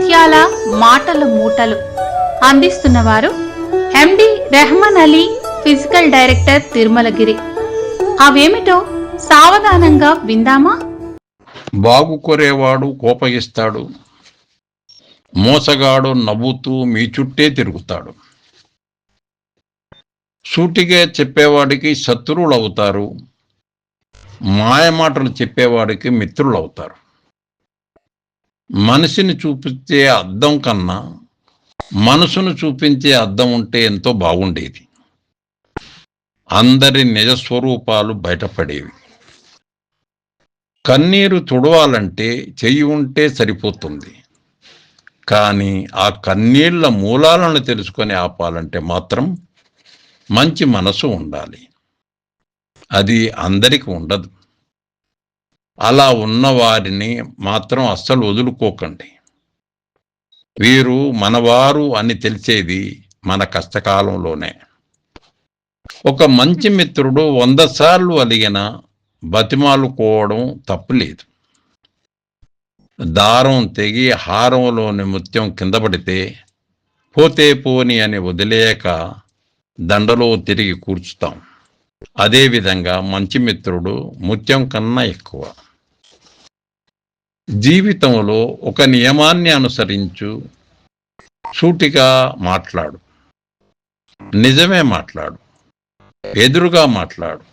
ముత్యాల మాటల మూటలు అందిస్తున్నవారు ఎండి రెహమాన్ అలీ, ఫిజికల్ డైరెక్టర్, తిరుమలగిరి. అవేమిటో సావధానంగా విందామా? బాగు కోరేవాడు కోపగిస్తాడు, మోసగాడు నవ్వుతూ మీ చుట్టే తిరుగుతాడు. సూటిగా చెప్పేవాడికి శత్రువులు అవుతారు, మాయమాటలు చెప్పేవాడికి మిత్రులు అవుతారు. మనిషిని చూపించే అద్దం కన్నా మనసును చూపించే అద్దం ఉంటే ఎంతో బాగుండేది. అందరి నిజస్వరూపాలు బయటపడేవి. కన్నీరు తుడవాలంటే చెయ్యి ఉంటే సరిపోతుంది, కానీ ఆ కన్నీళ్ల మూలాలను తెలుసుకొని ఆపాలంటే మాత్రం మంచి మనసు ఉండాలి. అది అందరికీ ఉండదు. అలా ఉన్నవారిని మాత్రం అస్సలు వదులుకోకండి. వీరు మనవారు అని తెలిసేది మన కష్టకాలంలోనే. ఒక మంచి మిత్రుడు 100 సార్లు అలిగిన బతిమాలుకోవడం తప్పులేదు. దారం తెగి హారంలోని ముత్యం కింద పడితే పోతే పోని అని వదిలేయక దండలో తిరిగి కూర్చుతాం. అదేవిధంగా మంచి మిత్రుడు ముత్యం కన్నా ఎక్కువ. జీవితంలో ఒక నియమాన్ని అనుసరించు. సూటిగా మాట్లాడు, నిజమే మాట్లాడు, ఎదురుగా మాట్లాడు.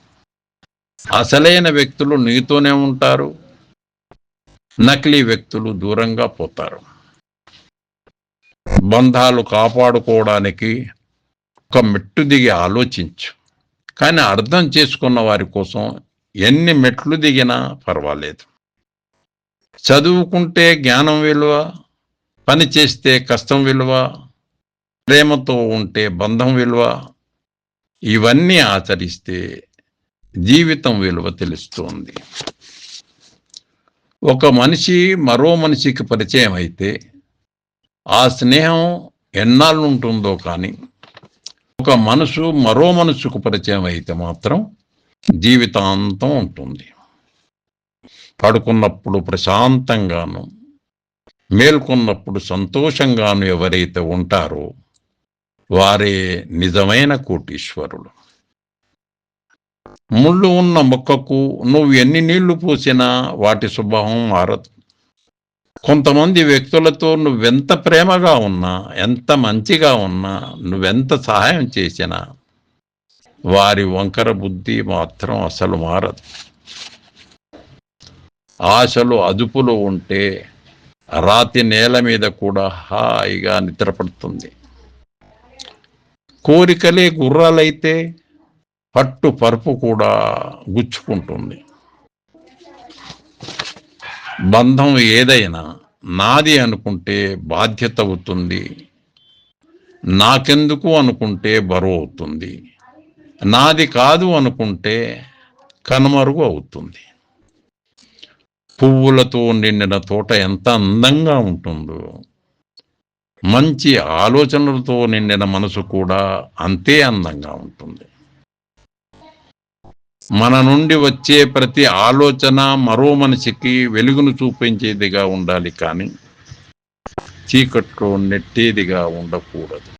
అసలైన వ్యక్తులు నీతోనే ఉంటారు, నకిలీ వ్యక్తులు దూరంగా పోతారు. బంధాలు కాపాడుకోవడానికి ఒక మెట్టు దిగి ఆలోచించు, కానీ అర్థం చేసుకున్న వారి కోసం ఎన్ని మెట్లు దిగినా పర్వాలేదు. చదువుకుంటే జ్ఞానం విలువ, పని చేస్తే కష్టం విలువ, ప్రేమతో ఉంటే బంధం విలువ, ఇవన్నీ ఆచరిస్తే జీవితం విలువ తెలుస్తుంది. ఒక మనిషి మరో మనిషికి పరిచయం అయితే ఆ స్నేహం ఎన్నాళ్ళు ఉంటుందో, కానీ ఒక మనసు మరో మనసుకు పరిచయం అయితే మాత్రం జీవితాంతం ఉంటుంది. పడుకున్నప్పుడు ప్రశాంతంగాను, మేల్కొన్నప్పుడు సంతోషంగాను ఎవరైతే ఉంటారో వారే నిజమైన కోటీశ్వరులు. ముళ్ళు ఉన్న మొక్కకు నువ్వు ఎన్ని నీళ్లు పోసినా వాటి స్వభావం మారదు. కొంతమంది వ్యక్తులతో నువ్వెంత ప్రేమగా ఉన్నా, ఎంత మంచిగా ఉన్నా, నువ్వెంత సహాయం చేసినా వారి వంకర బుద్ధి మాత్రం అసలు మారదు. ఆశలు అదుపులో ఉంటే రాతి నేల మీద కూడా హాయిగా నిద్రపడుతుంది. కోరికలే గుర్రాలైతే పట్టు పరుపు కూడా గుచ్చుకుంటుంది. బంధం ఏదైనా నాది అనుకుంటే బాధ్యత అవుతుంది, నాకెందుకు అనుకుంటే బరువు అవుతుంది, నాది కాదు అనుకుంటే కనుమరుగు అవుతుంది. పువ్వులతో నిండిన తోట ఎంత అందంగా ఉంటుందో, మంచి ఆలోచనలతో నిండిన మనసు కూడా అంతే అందంగా ఉంటుంది. మన నుండి వచ్చే ప్రతి ఆలోచన మరో మనిషికి వెలుగును చూపించేదిగా ఉండాలి, కానీ చీకట్లో నెట్టేదిగా ఉండకూడదు.